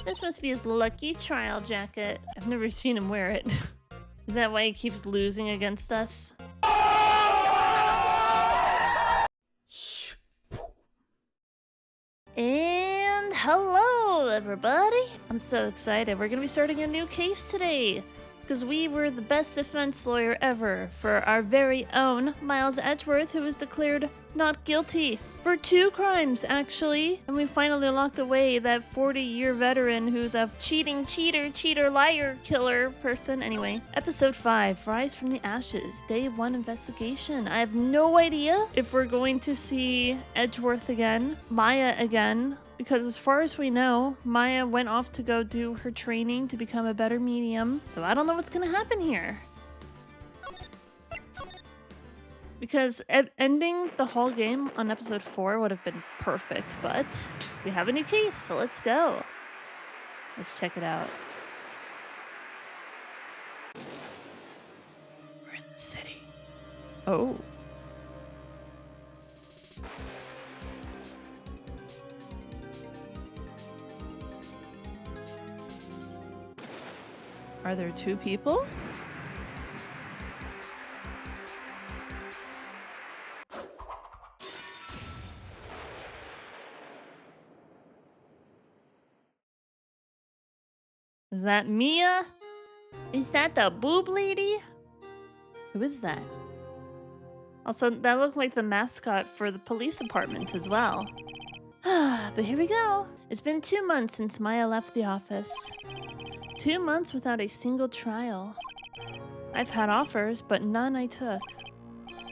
This must be his lucky trial jacket. I've never seen him wear it. Is that why he keeps losing against us? And hello, everybody! I'm so excited. We're gonna be starting a new case today because we were the best defense lawyer ever for our very own Miles Edgeworth, who was declared not guilty for 2 crimes, actually. And we finally locked away that 40-year veteran who's a cheater, liar, killer person. Anyway, episode 5, Rise from the Ashes, day 1 investigation. I have no idea if we're going to see Edgeworth again, Maya again, because as far as we know, Maya went off to go do her training to become a better medium. So I don't know what's gonna happen here. Because ending the whole game on episode 4 would have been perfect, but we have a new case, so let's go. Let's check it out. We're in the city. Oh. Are there 2 people? Is that Mia? Is that the boob lady? Who is that? Also, that looked like the mascot for the police department as well. But here we go. It's been 2 months since Maya left the office. 2 months without a single trial. I've had offers, but none I took.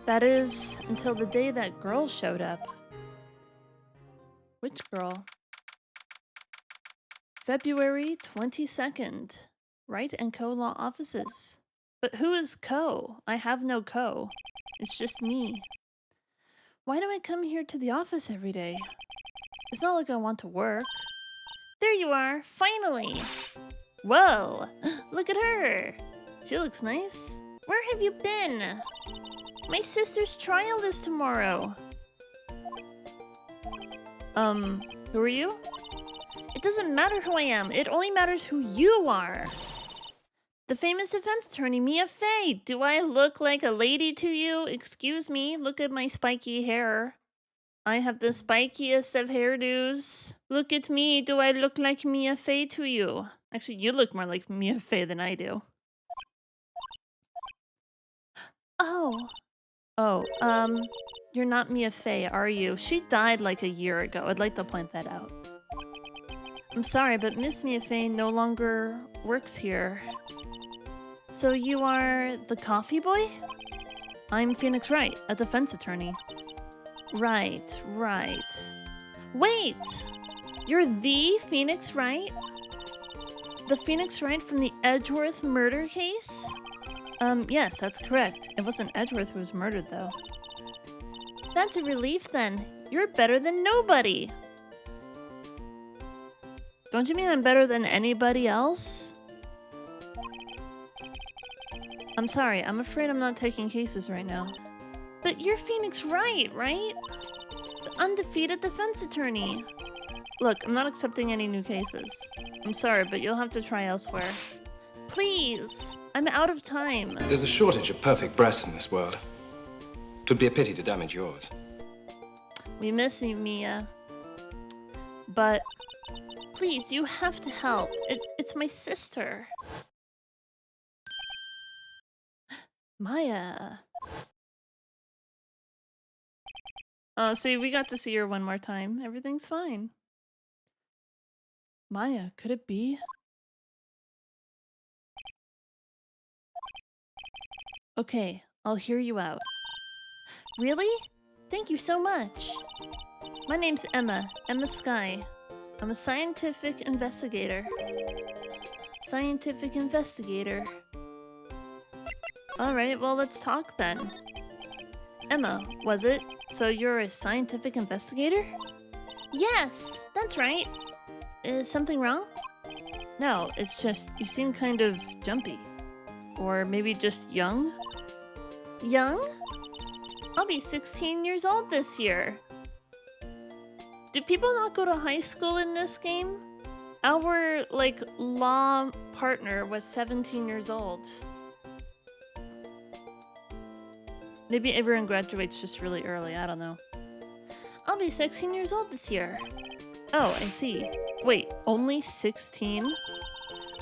That is, until the day that girl showed up. Which girl? February 22nd. Wright & Co. Law Offices. But who is Co? I have no Co. It's just me. Why do I come here to the office every day? It's not like I want to work. There you are, finally! Whoa! Look at her! She looks nice. Where have you been? My sister's trial is tomorrow. Who are you? It doesn't matter who I am. It only matters who you are. The famous defense attorney, Mia Fey. Do I look like a lady to you? Excuse me, look at my spiky hair. I have the spikiest of hairdos. Look at me. Do I look like Mia Fey to you? Actually, you look more like Mia Fey than I do. Oh, you're not Mia Fey, are you? She died like a year ago. I'd like to point that out. I'm sorry, but Miss Mia Fey no longer works here. So you are the coffee boy? I'm Phoenix Wright, a defense attorney. Right. Wait! You're the Phoenix Wright? The Phoenix Wright from the Edgeworth murder case? Yes, that's correct. It wasn't Edgeworth who was murdered, though. That's a relief, then. You're better than nobody! Don't you mean I'm better than anybody else? I'm sorry, I'm afraid I'm not taking cases right now. But you're Phoenix Wright, right? The undefeated defense attorney. Look, I'm not accepting any new cases. I'm sorry, but you'll have to try elsewhere. Please! I'm out of time. There's a shortage of perfect breasts in this world. It would be a pity to damage yours. We miss you, Mia. But please, you have to help. It's my sister. Maya. Oh, see, we got to see her one more time. Everything's fine. Maya, could it be? Okay, I'll hear you out. Really? Thank you so much. My name's Emma Sky. I'm a scientific investigator. Alright, well, let's talk then. Emma, was it? So you're a scientific investigator? Yes, that's right. Is something wrong? No, it's just you seem kind of jumpy. Or maybe just young? Young? I'll be 16 years old this year. Do people not go to high school in this game? Our, like, law partner was 17 years old. Maybe everyone graduates just really early, I don't know. I'll be 16 years old this year. Oh, I see. Wait, only 16?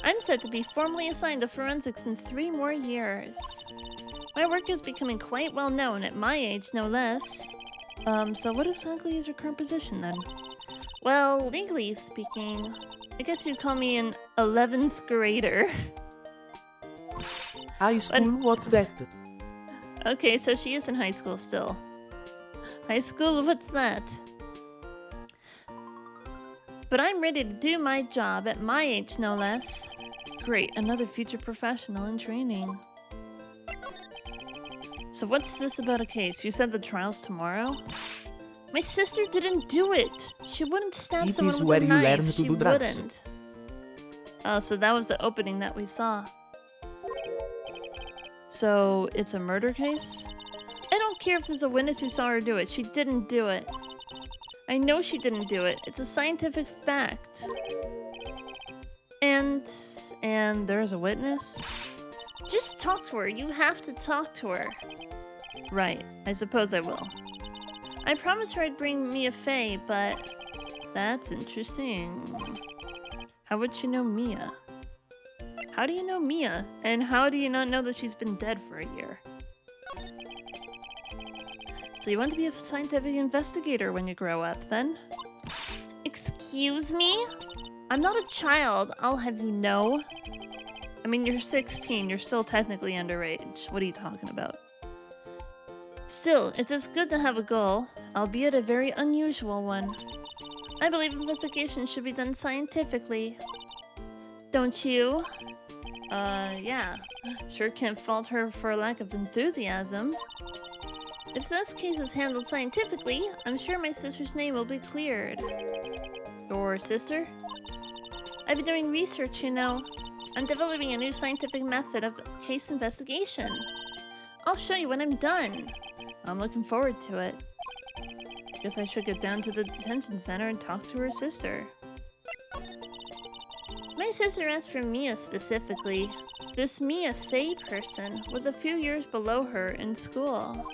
I'm set to be formally assigned to forensics in 3 more years. My work is becoming quite well known at my age, no less. So what exactly is your current position then? Well, legally speaking, I guess you'd call me an 11th grader. High school, what's that? Okay, so she is in high school still. High school, what's that? But I'm ready to do my job at my age, no less. Great, another future professional in training. So what's this about a case? You said the trial's tomorrow? My sister didn't do it. She wouldn't stab It someone is with where a you knife. learn to She do drugs. wouldn't. Oh, so that was the opening that we saw. So it's a murder case? I don't care if there's a witness who saw her do it. She didn't do it. I know she didn't do it. It's a scientific fact. And there's a witness? Just talk to her. You have to talk to her. Right. I suppose I will. I promised her I'd bring Mia Fey, but that's interesting. How would she know Mia? How do you know Mia? And how do you not know that she's been dead for a year? So you want to be a scientific investigator when you grow up, then? Excuse me? I'm not a child, I'll have you know. I mean, you're 16, you're still technically underage. What are you talking about? Still, it's good to have a goal, albeit a very unusual one. I believe investigation should be done scientifically. Don't you? Yeah. Sure can't fault her for a lack of enthusiasm. If this case is handled scientifically, I'm sure my sister's name will be cleared. Your sister? I've been doing research, you know. I'm developing a new scientific method of case investigation. I'll show you when I'm done. I'm looking forward to it. Guess I should get down to the detention center and talk to her sister. My sister asked for Mia specifically. This Mia Fey person was a few years below her in school.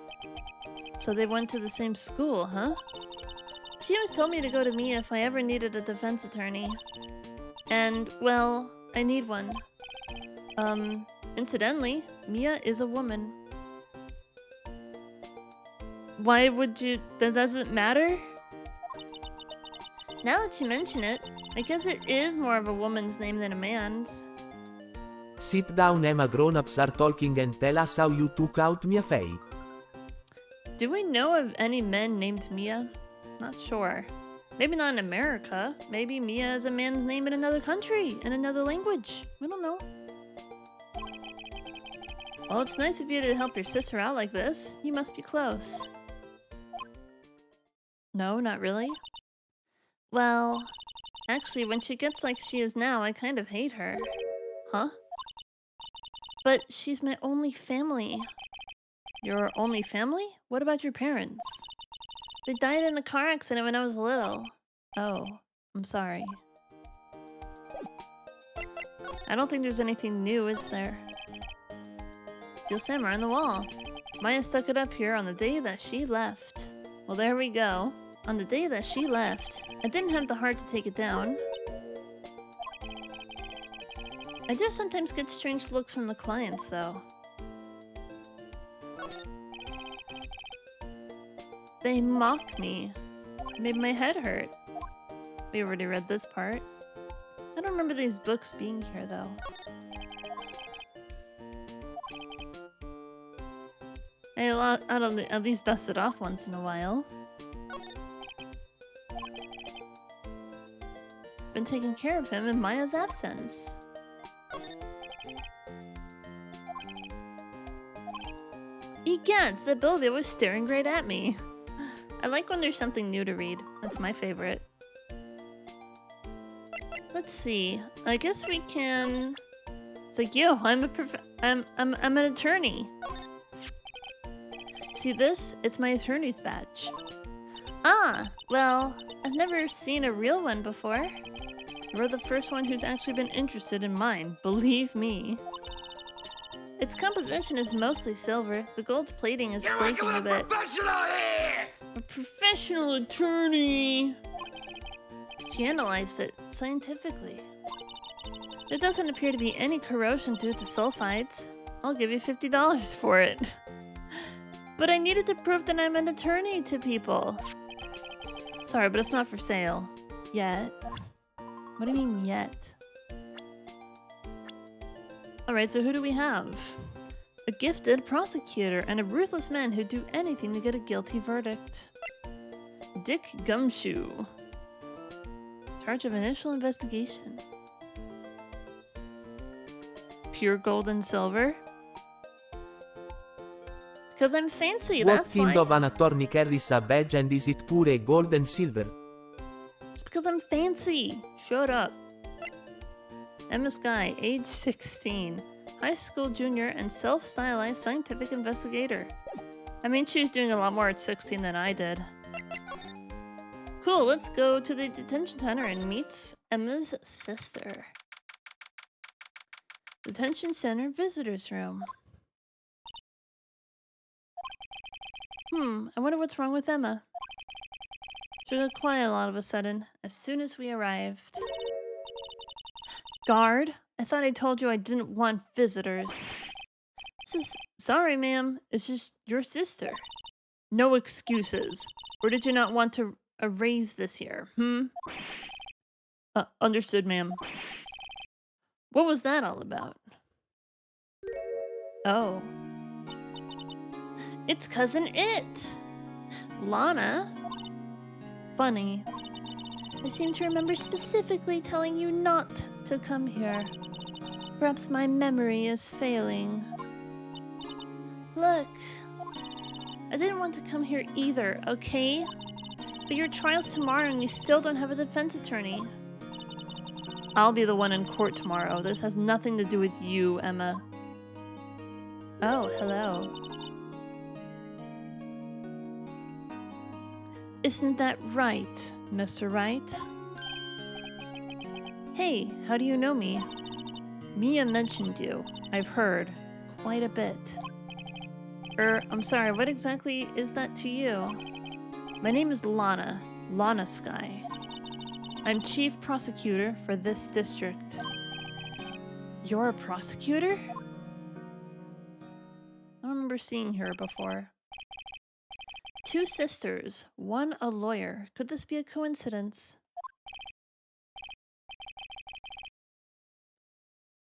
So they went to the same school, huh? She always told me to go to Mia if I ever needed a defense attorney. And, well, I need one. Incidentally, Mia is a woman. Why would you... That doesn't matter? Now that you mention it, I guess it is more of a woman's name than a man's. Sit down, Emma. Grown-ups are talking and tell us how you took out Mia Fey. Do we know of any men named Mia? Not sure. Maybe not in America. Maybe Mia is a man's name in another country, in another language. We don't know. Well, it's nice of you to help your sister out like this. You must be close. No, not really. Well, actually, when she gets like she is now, I kind of hate her. Huh? But she's my only family. Your only family? What about your parents? They died in a car accident when I was little. Oh, I'm sorry. I don't think there's anything new, is there? Steel samurai on the wall. Maya stuck it up here on the day that she left. Well, there we go. On the day that she left. I didn't have the heart to take it down. I do sometimes get strange looks from the clients, though. They mock me. It made my head hurt. We already read this part. I don't remember these books being here, though. I'll at least dust it off once in a while. Been taking care of him in Maya's absence. Egads, that Bilby was staring right at me. I like when there's something new to read. That's my favorite. Let's see. I guess we can... It's like, yo, I'm an attorney. See this? It's my attorney's badge. Ah, well, I've never seen a real one before. You're the first one who's actually been interested in mine, believe me. Its composition is mostly silver. The gold plating is flaking a bit. A professional attorney! She analyzed it scientifically. There doesn't appear to be any corrosion due to sulfides. I'll give you $50 for it. But I needed to prove that I'm an attorney to people. Sorry, but it's not for sale. Yet. What do you mean, yet? Alright, so who do we have? A gifted prosecutor and a ruthless man who'd do anything to get a guilty verdict. Dick Gumshoe. Charge of initial investigation. Pure gold and silver? Because I'm fancy, What that's kind why. of an attorney carries a badge and is it pure gold and silver? It's because I'm fancy. Shut up. Emma Sky, age 16. High school junior and self-stylized scientific investigator. I mean, she was doing a lot more at 16 than I did. Cool, let's go to the detention center and meet Emma's sister. Detention center visitors room. I wonder what's wrong with Emma. She got quiet all of a sudden, as soon as we arrived. Guard, I thought I told you I didn't want visitors. Sorry, ma'am, it's just your sister. No excuses. Or did you not want to raise this year, Understood, ma'am. What was that all about? Oh. It's Cousin It! Lana? Funny. I seem to remember specifically telling you not to come here. Perhaps my memory is failing. Look. I didn't want to come here either, okay? But your trial's tomorrow and you still don't have a defense attorney. I'll be the one in court tomorrow. This has nothing to do with you, Emma. Oh, hello. Isn't that right, Mr. Wright? Hey, how do you know me? Mia mentioned you. I've heard. Quite a bit. I'm sorry, what exactly is that to you? My name is Lana. Lana Sky. I'm chief prosecutor for this district. You're a prosecutor? I don't remember seeing her before. Two sisters, one a lawyer. Could this be a coincidence?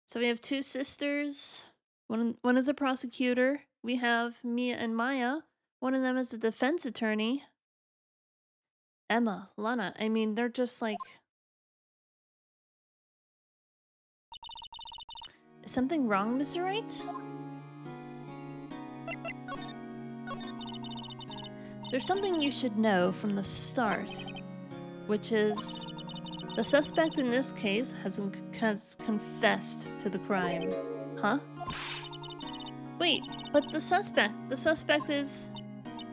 So we have two sisters. One is a prosecutor. We have Mia and Maya. One of them is a defense attorney. Emma, Lana. I mean, they're just like... Is something wrong, Mr. Wright? There's something you should know from the start, which is the suspect in this case has confessed to the crime. Huh? Wait, but the suspect is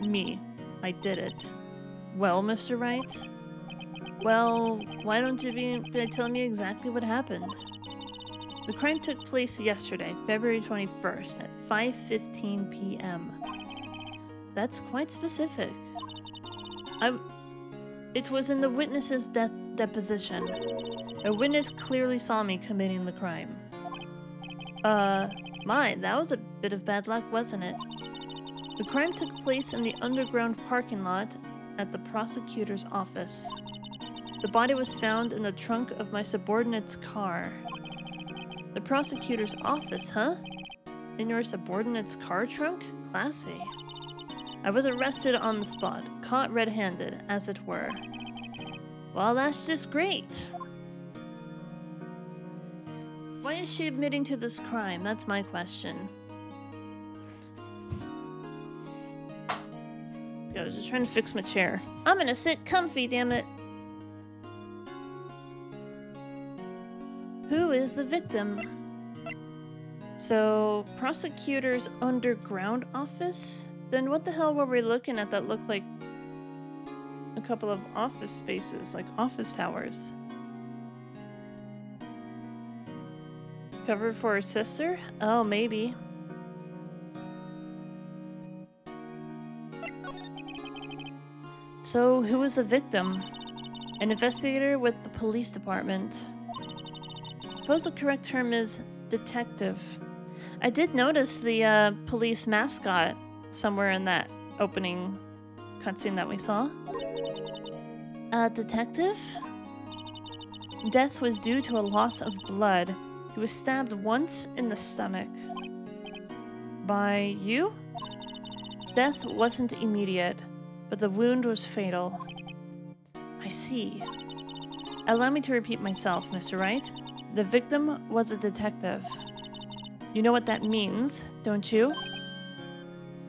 me. I did it. Well, Mr. Wright? Well, why don't you be telling me exactly what happened? The crime took place yesterday, February 21st at 5:15 p.m. That's quite specific. It was in the witness's deposition. A witness clearly saw me committing the crime. That was a bit of bad luck, wasn't it? The crime took place in the underground parking lot at the prosecutor's office. The body was found in the trunk of my subordinate's car. The prosecutor's office, huh? In your subordinate's car trunk? Classy. I was arrested on the spot, caught red-handed, as it were. Well, that's just great. Why is she admitting to this crime? That's my question. I was just trying to fix my chair. I'm gonna sit comfy, damn it. Who is the victim? So, prosecutor's underground office? Then what the hell were we looking at that looked like a couple of office spaces, like office towers? Cover for her sister? Oh, maybe. So, who was the victim? An investigator with the police department. I suppose the correct term is detective. I did notice the police mascot somewhere in that opening cutscene that we saw. Detective? Death was due to a loss of blood. He was stabbed once in the stomach. By you? Death wasn't immediate, but the wound was fatal. I see. Allow me to repeat myself, Mr. Wright. The victim was a detective. You know what that means, don't you?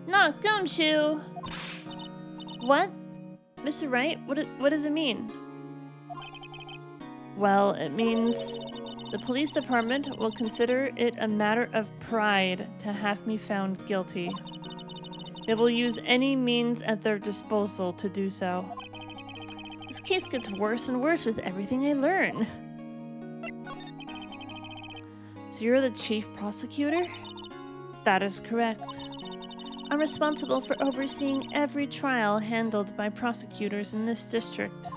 No, gumshoe! What? Mr. Wright, what does it mean? Well, it means the police department will consider it a matter of pride to have me found guilty. They will use any means at their disposal to do so. This case gets worse and worse with everything I learn. So you're the chief prosecutor? That is correct. I'm responsible for overseeing every trial handled by prosecutors in this district.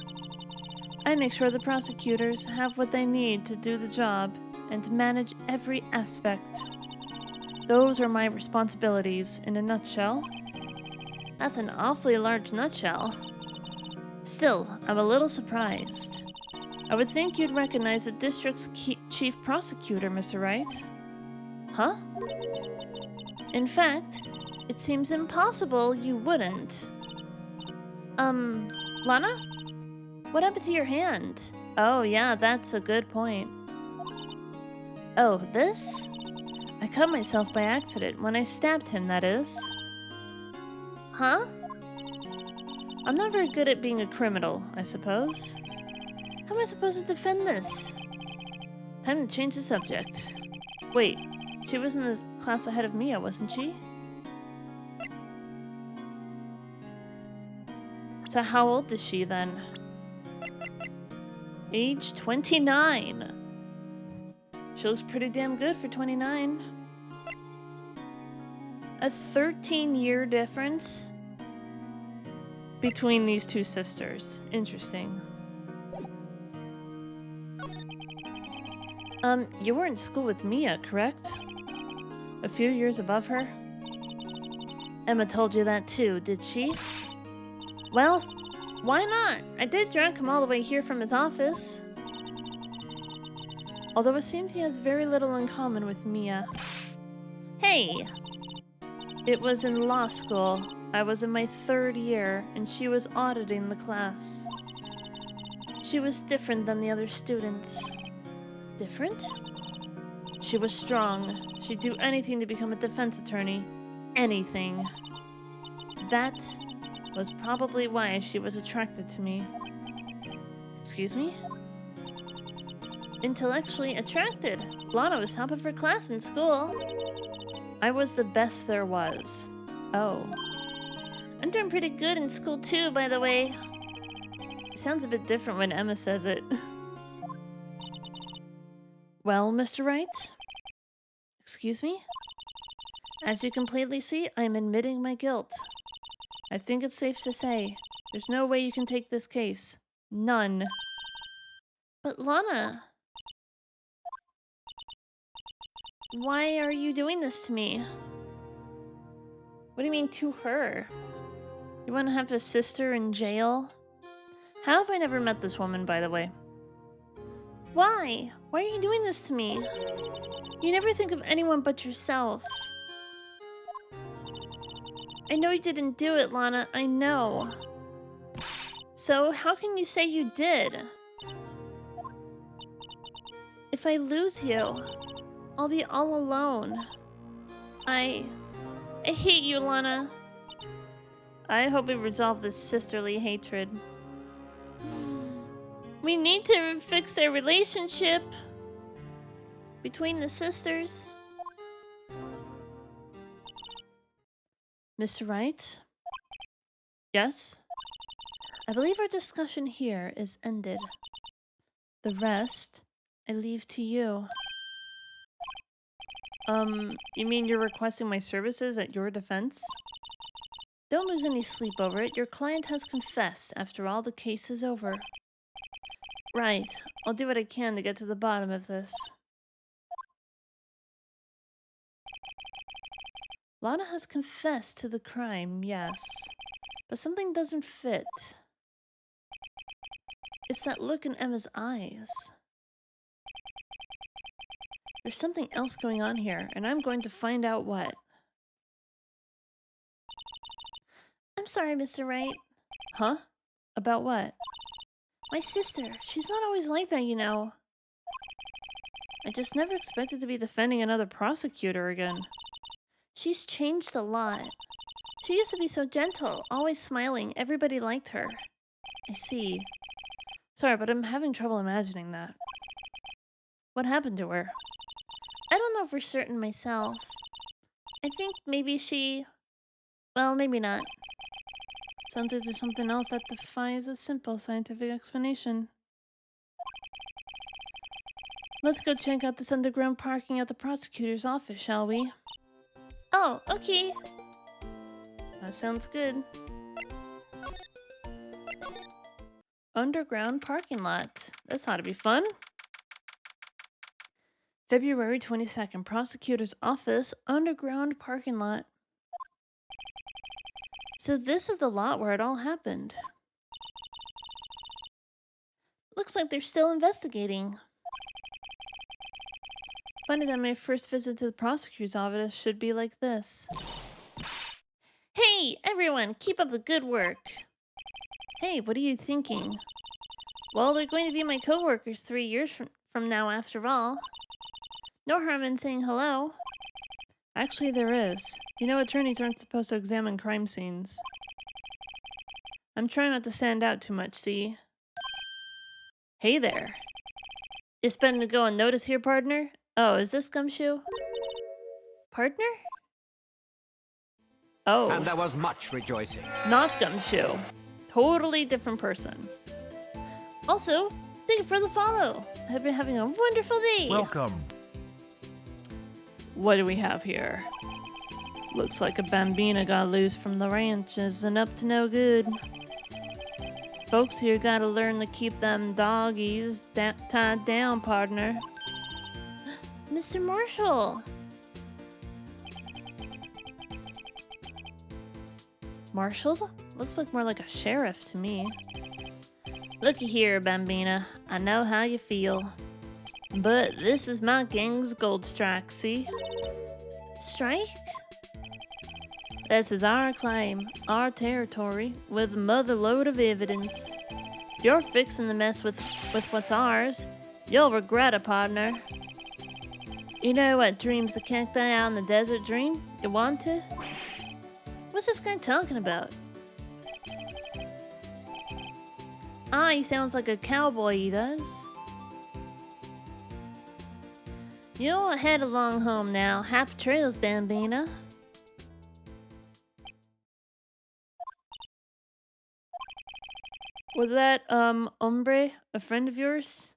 I make sure the prosecutors have what they need to do the job and manage every aspect. Those are my responsibilities in a nutshell. That's an awfully large nutshell. Still, I'm a little surprised. I would think you'd recognize the district's chief prosecutor, Mr. Wright. Huh? In fact, it seems impossible you wouldn't. Lana? What happened to your hand? Oh, yeah, that's a good point. Oh, this? I cut myself by accident when I stabbed him, that is. Huh? I'm not very good at being a criminal, I suppose. How am I supposed to defend this? Time to change the subject. Wait, she was in this class ahead of Mia, wasn't she? So how old is she then? Age 29. She looks pretty damn good for 29. A 13-year difference between these two sisters. Interesting. You were in school with Mia, correct? A few years above her? Emma told you that too, did she? Well, why not? I did drag him all the way here from his office. Although it seems he has very little in common with Mia. Hey! It was in law school. I was in my 3rd year, and she was auditing the class. She was different than the other students. Different? She was strong. She'd do anything to become a defense attorney. Anything. That was probably why she was attracted to me. Excuse me? Intellectually attracted. Lana was top of her class in school. I was the best there was. Oh. I'm doing pretty good in school too, by the way. It sounds a bit different when Emma says it. Well, Mr. Wright? Excuse me? As you completely see, I'm admitting my guilt. I think it's safe to say, there's no way you can take this case. None. But Lana... Why are you doing this to me? What do you mean, to her? You want to have a sister in jail? How have I never met this woman, by the way? Why? Why are you doing this to me? You never think of anyone but yourself. I know you didn't do it, Lana. I know. So, how can you say you did? If I lose you, I'll be all alone. I hate you, Lana. I hope we resolve this sisterly hatred. We need to fix our relationship between the sisters. Mr. Wright? Yes? I believe our discussion here is ended. The rest, I leave to you. You mean you're requesting my services at your defense? Don't lose any sleep over it. Your client has confessed. After all, the case is over. Right. I'll do what I can to get to the bottom of this. Lana has confessed to the crime, yes. But something doesn't fit. It's that look in Emma's eyes. There's something else going on here, and I'm going to find out what. I'm sorry, Mr. Wright. Huh? About what? My sister. She's not always like that, you know. I just never expected to be defending another prosecutor again. She's changed a lot. She used to be so gentle, always smiling. Everybody liked her. I see. Sorry, but I'm having trouble imagining that. What happened to her? I don't know for certain myself. I think maybe she... Well, maybe not. Sounds like there's something else that defies a simple scientific explanation. Let's go check out this underground parking at the prosecutor's office, shall we? Oh, okay. That sounds good. Underground parking lot. This ought to be fun. February 22nd, prosecutor's office, underground parking lot. So this is the lot where it all happened. Looks like they're still investigating. Funny that my first visit to the prosecutor's office should be like this. Hey, everyone, keep up the good work. Hey, what are you thinking? Well, they're going to be my co-workers 3 years from now after all. No harm in saying hello. Actually, there is. You know, attorneys aren't supposed to examine crime scenes. I'm trying not to stand out too much, see? Hey there. You spending to go unnoticed here, partner? Oh, is this Gumshoe? Partner? Oh. And there was much rejoicing. Not Gumshoe. Totally different person. Also, thank you for the follow. I've been having a wonderful day. Welcome. What do we have here? Looks like a bambina got loose from the ranches and up to no good. Folks here gotta learn to keep them doggies tied down, partner. Mr. Marshall! Marshall? Looks like more like a sheriff to me. Looky here, Bambina. I know how you feel. But this is my gang's gold strike, see? Strike? This is our claim, our territory, with a mother load of evidence. If you're fixing to mess with what's ours, you'll regret it, partner. You know what dreams the cacti out in the desert dream? You want to? What's this guy talking about? Ah, he sounds like a cowboy, he does. You'll head along home now. Happy trails, Bambina. Was that, hombre, a friend of yours?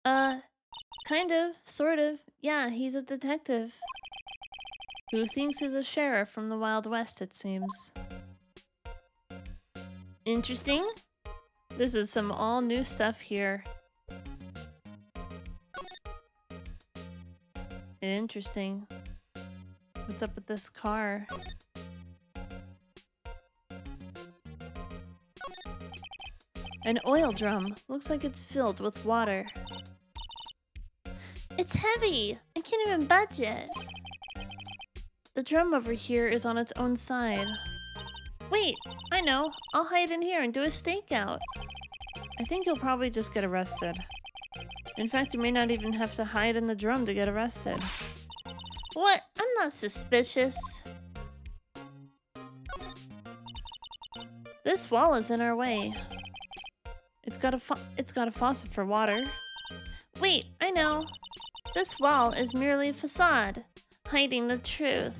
Kind of, sort of. Yeah, he's a detective. Who thinks he's a sheriff from the Wild West, it seems. Interesting. This is some all new stuff here. Interesting. What's up with this car? An oil drum. Looks like it's filled with water. It's heavy! I can't even budge it. The drum over here is on its own side. Wait, I know. I'll hide in here and do a stakeout. I think you'll probably just get arrested. In fact, you may not even have to hide in the drum to get arrested. What? I'm not suspicious. This wall is in our way. It's got a faucet for water. Wait, I know. This wall is merely a facade, hiding the truth.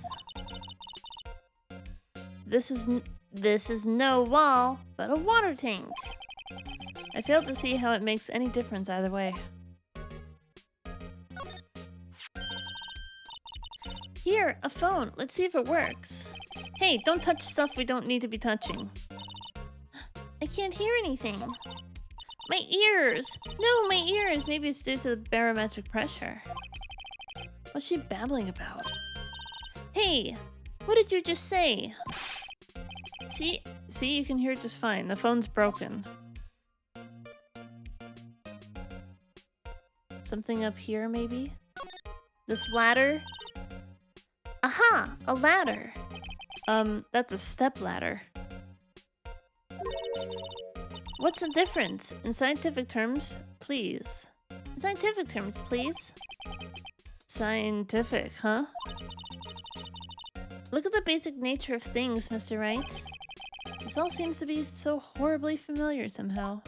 This is no wall, but a water tank. I fail to see how it makes any difference either way. Here, a phone. Let's see if it works. Hey, don't touch stuff we don't need to be touching. I can't hear anything. My ears! No, my ears! Maybe it's due to the barometric pressure. What's she babbling about? Hey, what did you just say? See, you can hear it just fine. The phone's broken. Something up here, maybe? This ladder? Aha! A ladder! That's a step ladder. What's the difference? In scientific terms, please. In scientific terms, please. Scientific, huh? Look at the basic nature of things, Mr. Wright. This all seems to be so horribly familiar somehow.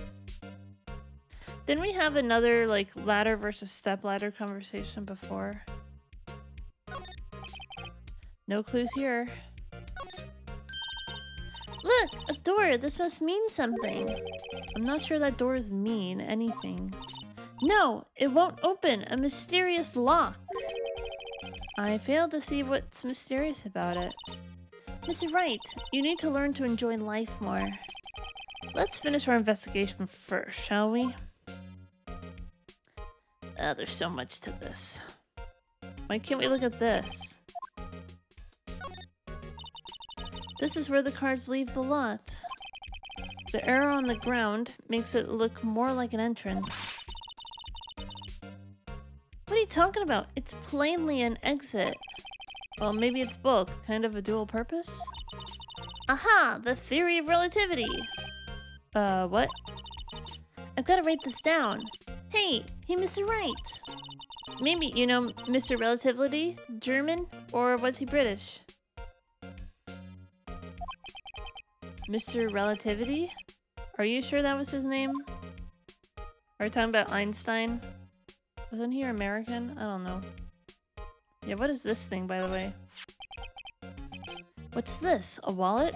Didn't we have another, like, ladder versus step ladder conversation before? No clues here. Look! A door! This must mean something. I'm not sure that doors mean anything. No! It won't open! A mysterious lock! I fail to see what's mysterious about it. Mr. Wright, you need to learn to enjoy life more. Let's finish our investigation first, shall we? There's so much to this. Why can't we look at this? This is where the cards leave the lot. The arrow on the ground makes it look more like an entrance. What are you talking about? It's plainly an exit. Well, maybe it's both. Kind of a dual purpose? Aha! The theory of relativity! What? I've got to write this down. Hey, Mr. Wright! Maybe, you know, Mr. Relativity? German? Or was he British? Mr. Relativity? Are you sure that was his name? Are we talking about Einstein? Wasn't he American? I don't know. Yeah, what is this thing, by the way? What's this? A wallet?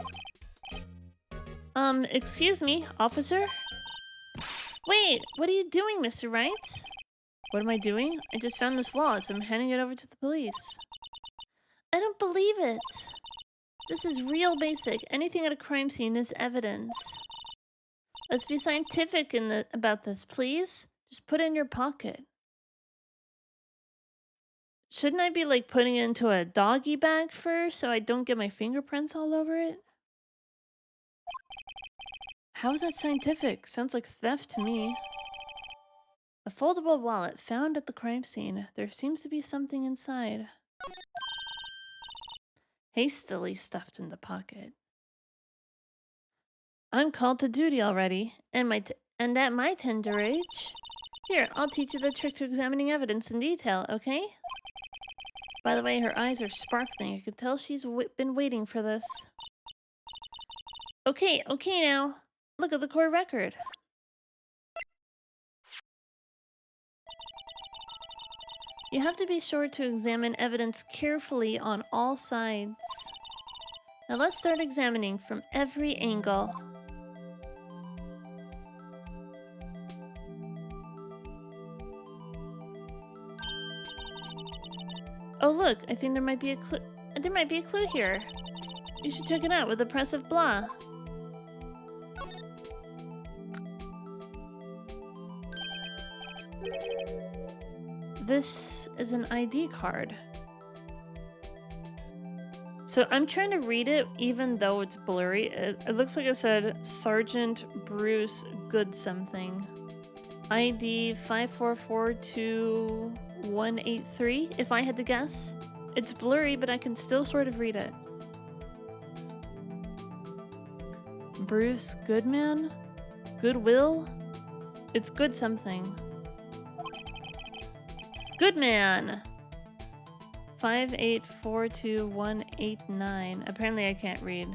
Excuse me, officer? Wait, what are you doing, Mr. Wright? What am I doing? I just found this wallet, so I'm handing it over to the police. I don't believe it. This is real basic. Anything at a crime scene is evidence. Let's be scientific about this, please. Just put it in your pocket. Shouldn't I be, like, putting it into a doggy bag first so I don't get my fingerprints all over it? How is that scientific? Sounds like theft to me. A foldable wallet found at the crime scene. There seems to be something inside. Hastily stuffed in the pocket. I'm called to duty already, and at my tender age. Here, I'll teach you the trick to examining evidence in detail, okay? By the way, her eyes are sparkling. I could tell she's been waiting for this. Okay now. Look at the core record. You have to be sure to examine evidence carefully on all sides. Now let's start examining from every angle. Oh look, I think there might be a clue here. You should check it out with the press of blah. This is an ID card. So I'm trying to read it even though it's blurry. It looks like it said Sergeant Bruce Good something. ID 5442183, if I had to guess. It's blurry, but I can still sort of read it. Bruce Goodman? Goodwill? It's good something. Goodman! 5842189. Apparently I can't read.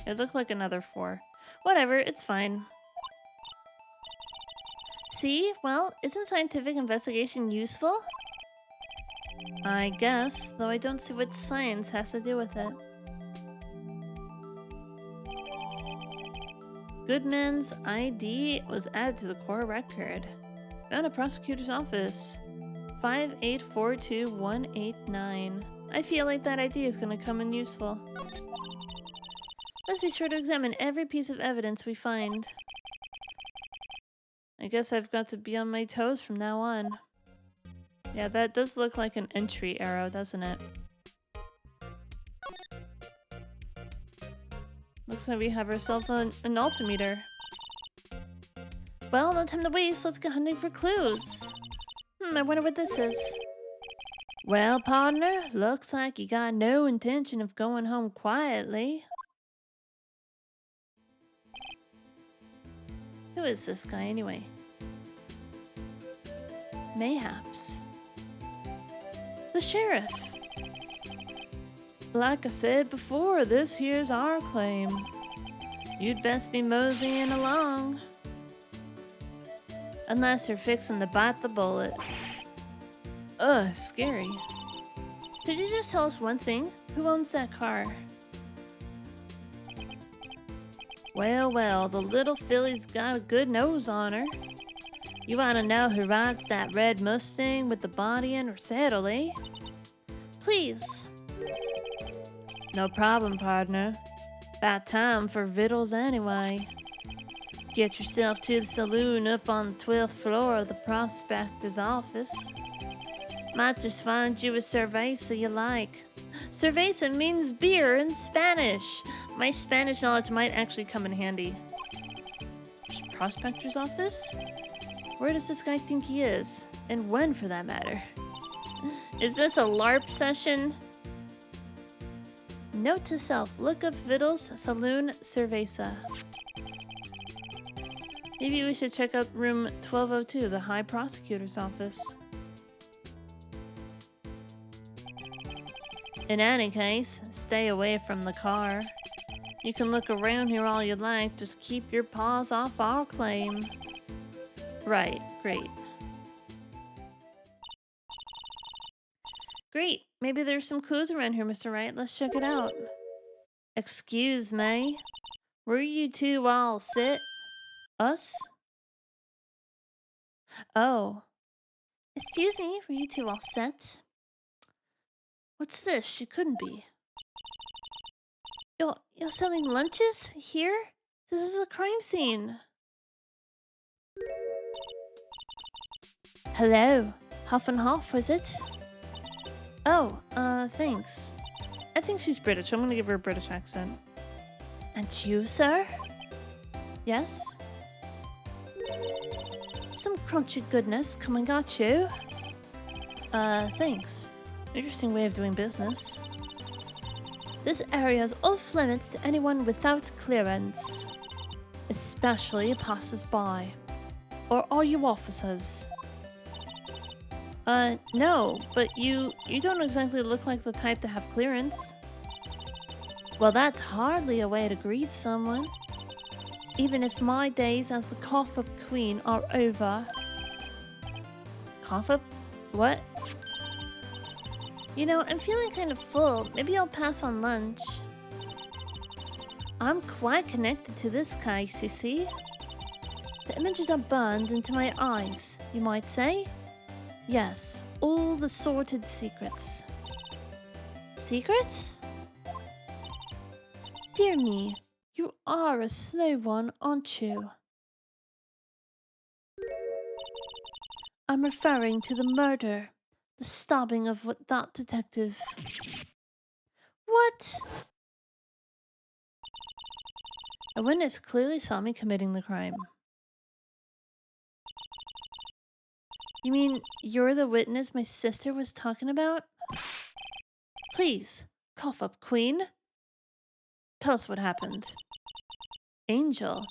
It looked like another 4. Whatever, it's fine. See? Well, isn't scientific investigation useful? I guess, though I don't see what science has to do with it. Goodman's ID was added to the core record. Found a prosecutor's office. 5842189. I feel like that idea is going to come in useful. Let's be sure to examine every piece of evidence we find. I guess I've got to be on my toes from now on. Yeah, that does look like an entry arrow, doesn't it? Looks like we have ourselves an altimeter. Well, no time to waste. Let's go hunting for clues. I wonder what this is. Well, partner, looks like you got no intention of going home quietly. Who is this guy anyway? Mayhaps the sheriff. Like I said before, this here's our claim. You'd best be moseying along. Unless you're fixing to bite the bullet. Ugh, scary. Could you just tell us one thing? Who owns that car? Well, well, the little filly's got a good nose on her. You want to know who rides that red Mustang with the body and her saddle, eh? Please. No problem, partner. About time for victuals anyway. Get yourself to the saloon up on the 12th floor of the prospector's office. Might just find you a cerveza you like. Cerveza means beer in Spanish. My Spanish knowledge might actually come in handy. Prospector's office? Where does this guy think he is? And when, for that matter? Is this a LARP session? Note to self, look up Vittles Saloon Cerveza. Maybe we should check out room 1202, the High Prosecutor's office. In any case, stay away from the car. You can look around here all you like, just keep your paws off our claim. Right, great. Great, maybe there's some clues around here, Mr. Wright. Let's check it out. Excuse me, were you two all sit? Us? Oh. Excuse me, were you two all set? What's this? She couldn't be. You're selling lunches? Here? This is a crime scene. Hello. Half and half, was it? Oh, thanks. I think she's British. I'm gonna give her a British accent. And you, sir? Yes? Some crunchy goodness coming at you. Thanks. Interesting way of doing business. This area is off limits to anyone without clearance. Especially passers-by. Or are you officers? No, but you don't exactly look like the type to have clearance. Well, that's hardly a way to greet someone. Even if my days as the cough-up queen are over. Cough-up? What? You know, I'm feeling kind of full. Maybe I'll pass on lunch. I'm quite connected to this case, you see. The images are burned into my eyes, you might say. Yes, all the sordid secrets. Secrets? Dear me, you are a slow one, aren't you? I'm referring to the murder. The stabbing of that detective. What? A witness clearly saw me committing the crime. You mean you're the witness my sister was talking about? Please, cough up, Queen. Tell us what happened. Angel.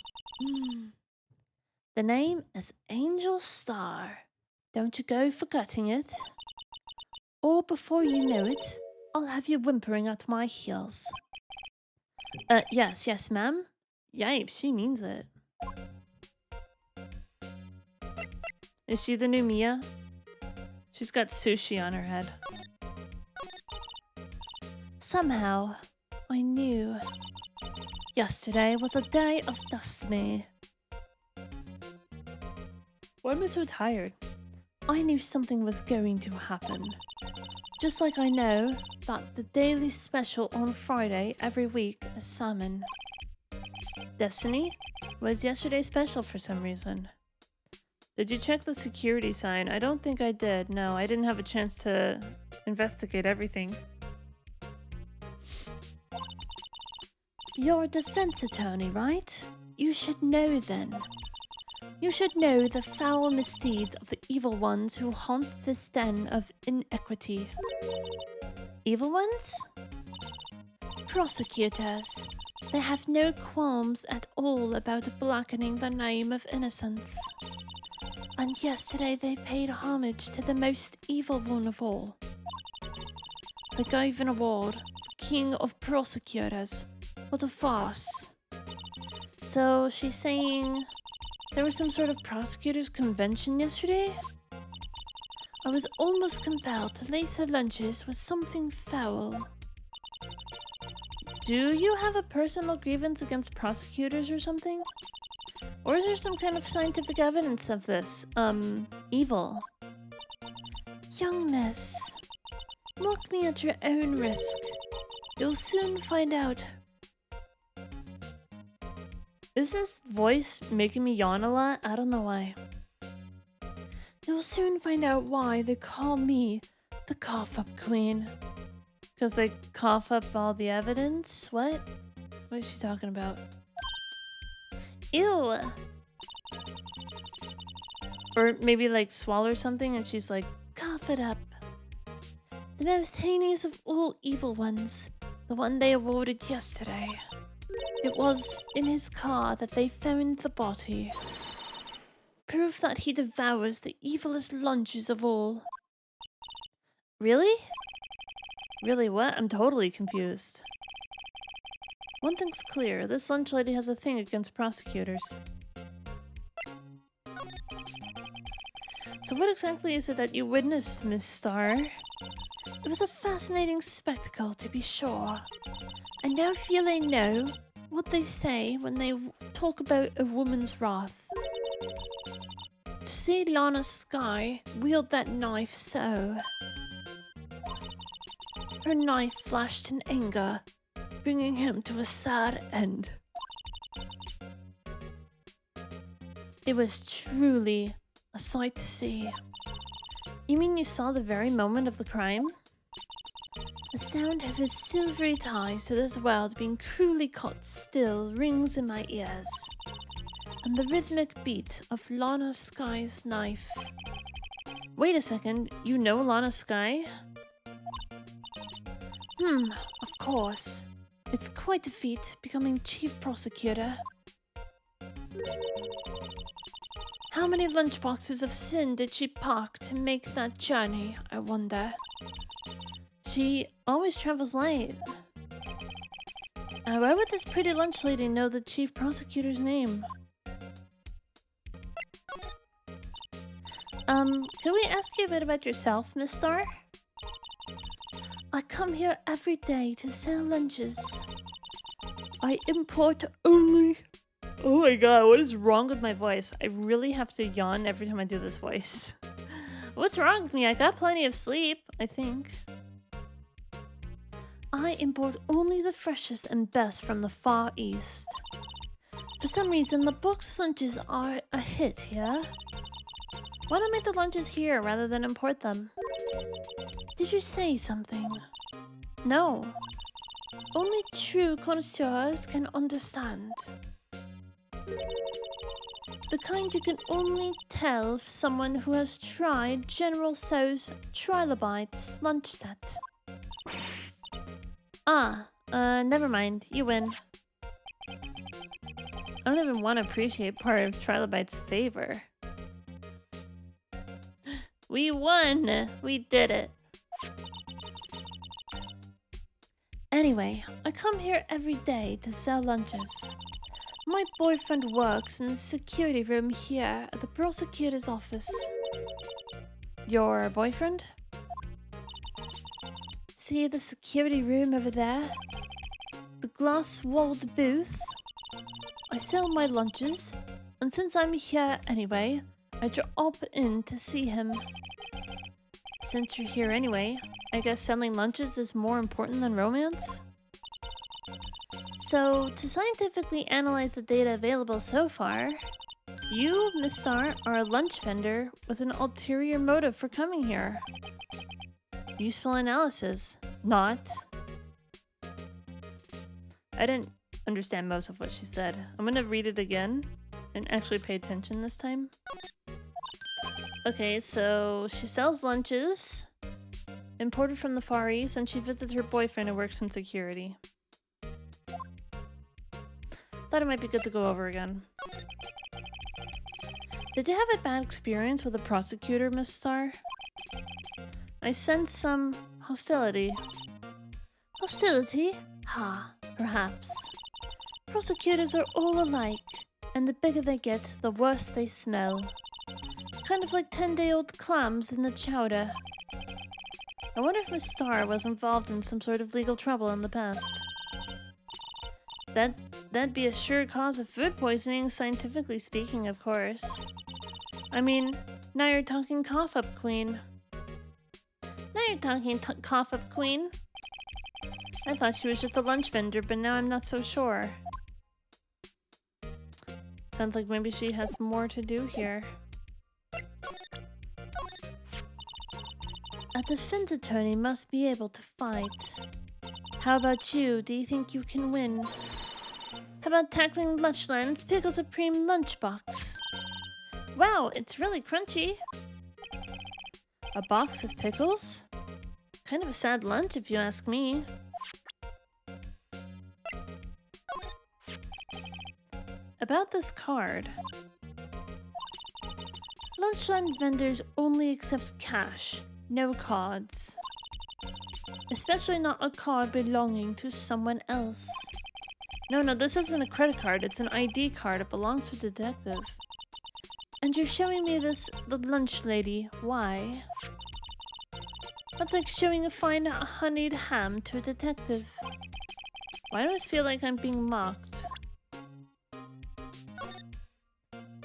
The name is Angel Star. Don't you go forgetting it. Or before you know it, I'll have you whimpering at my heels. Yes, ma'am. Yipes, she means it. Is she the new Mia? She's got sushi on her head. Somehow, I knew. Yesterday was a day of destiny. Why am I so tired? I knew something was going to happen. Just like I know that the daily special on Friday every week is salmon. Destiny was yesterday's special for some reason. Did you check the security sign? I don't think I did. No, I didn't have a chance to investigate everything. You're a defense attorney, right? You should know then. You should know the foul misdeeds of the evil ones who haunt this den of inequity. Evil ones? Prosecutors. They have no qualms at all about blackening the name of innocence. And yesterday they paid homage to the most evil one of all. They gave an award for King of Prosecutors. What a farce. So she's saying there was some sort of prosecutors convention yesterday? I was almost compelled to lace her lunches with something foul. Do you have a personal grievance against prosecutors or something? Or is there some kind of scientific evidence of this, evil? Young miss, mock me at your own risk. You'll soon find out. Is this voice making me yawn a lot? I don't know why. You'll soon find out why they call me the cough-up queen. Because they cough up all the evidence? What? What is she talking about? Ew! Or maybe like swallow something and she's like, cough it up. The most heinous of all evil ones. The one they awarded yesterday. It was in his car that they found the body. Proof that he devours the evilest lunches of all. Really? Really what? I'm totally confused. One thing's clear, this lunch lady has a thing against prosecutors. So what exactly is it that you witnessed, Miss Starr? It was a fascinating spectacle, to be sure. I now feel I know what they say when they talk about a woman's wrath. To see Lana Skye wield that knife so. Her knife flashed in anger, bringing him to a sad end. It was truly a sight to see. You mean you saw the very moment of the crime? The sound of his silvery ties to this world being cruelly caught still rings in my ears. And the rhythmic beat of Lana Skye's knife. Wait a second, you know Lana Skye? Of course. It's quite a feat becoming chief prosecutor. How many lunchboxes of sin did she pack to make that journey, I wonder? She always travels late. Why would this pretty lunch lady know the chief prosecutor's name? Can we ask you a bit about yourself, Miss Starr? I come here every day to sell lunches. I import only... Oh my god, what is wrong with my voice? I really have to yawn every time I do this voice. What's wrong with me? I got plenty of sleep, I think. I import only the freshest and best from the Far East. For some reason, the box lunches are a hit here. Why not make the lunches here rather than import them? Did you say something? No. Only true connoisseurs can understand. The kind you can only tell someone who has tried General Tso's Trilobites lunch set. Never mind. You win. I don't even want to appreciate part of Trilobites' favor. We won! We did it. Anyway, I come here every day to sell lunches. My boyfriend works in the security room here at the prosecutor's office. Your boyfriend? See the security room over there? The glass-walled booth? I sell my lunches, and since I'm here anyway, I drop in to see him. Since you're here anyway, I guess selling lunches is more important than romance? So, to scientifically analyze the data available so far, you, Miss Star, are a lunch vendor with an ulterior motive for coming here. Useful analysis. Not. I didn't understand most of what she said. I'm gonna read it again and actually pay attention this time. Okay, so she sells lunches, imported from the Far East, and she visits her boyfriend who works in security. Thought it might be good to go over again. Did you have a bad experience with a prosecutor, Miss Star? I sense some hostility. Hostility? Ha, perhaps. Prosecutors are all alike, and the bigger they get, the worse they smell. Kind of like 10-day-old clams in the chowder. I wonder if Miss Star was involved in some sort of legal trouble in the past. That'd be a sure cause of food poisoning, scientifically speaking, of course. I mean, now you're talking cough up, Queen. Now you're talking cough up, Queen. I thought she was just a lunch vendor, but now I'm not so sure. Sounds like maybe she has more to do here. A defense attorney must be able to fight. How about you? Do you think you can win? How about tackling Lunchland's Pickle Supreme lunchbox? Wow, it's really crunchy. A box of pickles? Kind of a sad lunch if you ask me. About this card. Lunchland vendors only accept cash, no cards. Especially not a card belonging to someone else. No, this isn't a credit card, it's an ID card. It belongs to the detective. And you're showing me the lunch lady. Why? That's like showing a fine honeyed ham to a detective. Why do I always feel like I'm being mocked?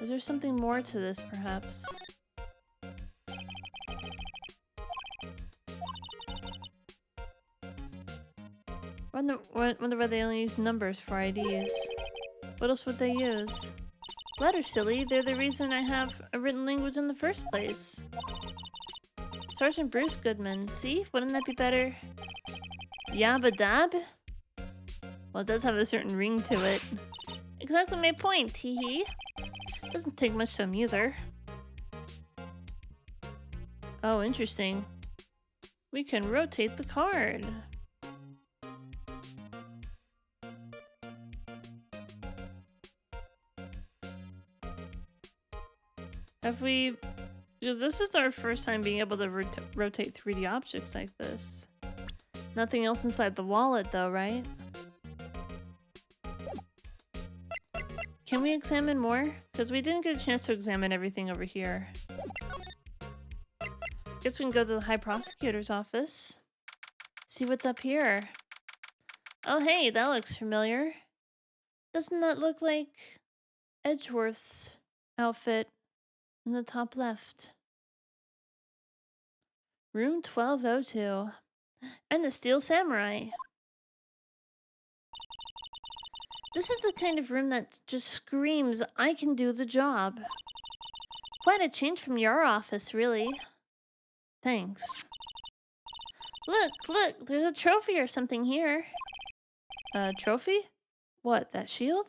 Is there something more to this, perhaps? Wonder why they only use numbers for IDs. What else would they use? Letters, silly. They're the reason I have a written language in the first place. Sergeant Bruce Goodman. See? Wouldn't that be better? Yabba dab? Well, it does have a certain ring to it. Exactly my point, teehee. Doesn't take much to amuse her. Oh, interesting. We can rotate the card. Have we... This is our first time being able to rotate 3D objects like this. Nothing else inside the wallet though, right? Can we examine more? Because we didn't get a chance to examine everything over here. Guess we can go to the High Prosecutor's office. See what's up here. Oh hey, that looks familiar. Doesn't that look like Edgeworth's outfit in the top left? Room 1202. And the Steel Samurai. This is the kind of room that just screams, I can do the job. Quite a change from your office, really. Thanks. Look, there's a trophy or something here. A trophy? What, that shield?